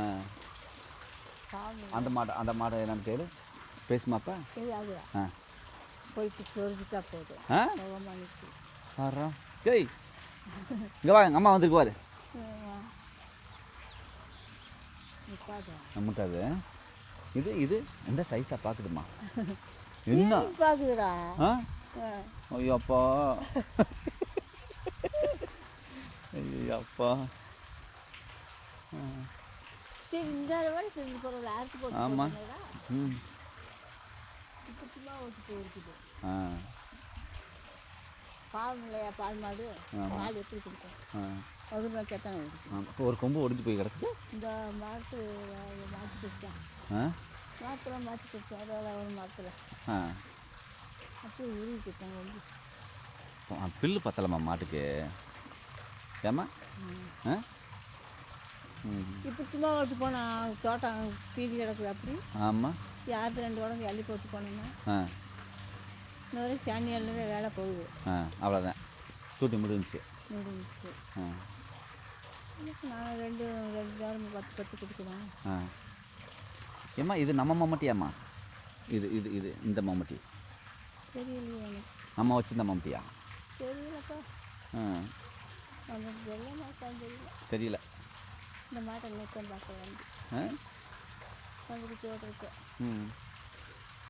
ஆ அந்த மாடை என்னன்னு கேளு பேசுமாப்பா ஆ போயிட்டு சொரிஞ்சுட்டா போதும் ஆ வர்றோம் டேய் இங்கே வா எங்கள் அம்மா வந்துருக்கு பாரு நம்மட்டாது இது இது எந்த சைஸாக பார்க்குதுமா என்ன பார்க்குதுடா ஆ ஐயோப்பா ஐயோப்பா சரி இந்த அளவு செஞ்சு போகிறோம் யாருக்கு போட்டு ஆமாம் ம் இப்போ சும்மா ஓட்டு போயிருக்குது ஆ பாவம் இல்லையா பால் மாடு பால் எப்படி கொடுக்கும் ஒரு நாள் கேட்டாங்க இப்போ ஒரு கொம்பு ஒடிஞ்சு போய் கிடக்கு இந்த மாட்டு கொடுத்தேன் மாட்டுலாம் மாற்றி கொடுத்தேன் அதோட ஒரு மாட்டில் அப்படியே உருவிக்கிட்டேன் வந்து பில்லு பத்தலம்மா மாட்டுக்கு ஏம்மா ஆ இப்போ சும்மா ஓட்டு போனால் தோட்டம் கீழே கிடக்குது அப்படி ஆமாம் யாருக்கு 2 உடம்பு எள்ளி போட்டு போனேன்னா இந்த வரைக்கும் சாணியாலே வேலை போகுது அவ்வளோதான் டூட்டி முடிஞ்சிச்சு நான் ரெண்டு வாரம் 10 கொடுக்குறேன் ஏம்மா இது நம்ம மம்மட்டியாம்மா இது இது இது இந்த மம்மட்டி தெரியலையே எனக்கு நம்ம வச்சுருந்த மம்மட்டியா தெரியலப்பா எனக்கு வெள்ளை மாட்டான்னு தெரியல இந்த மாட்டை நிற்க பார்க்க வந்து வந்துட்டு ஓட்டுருக்கு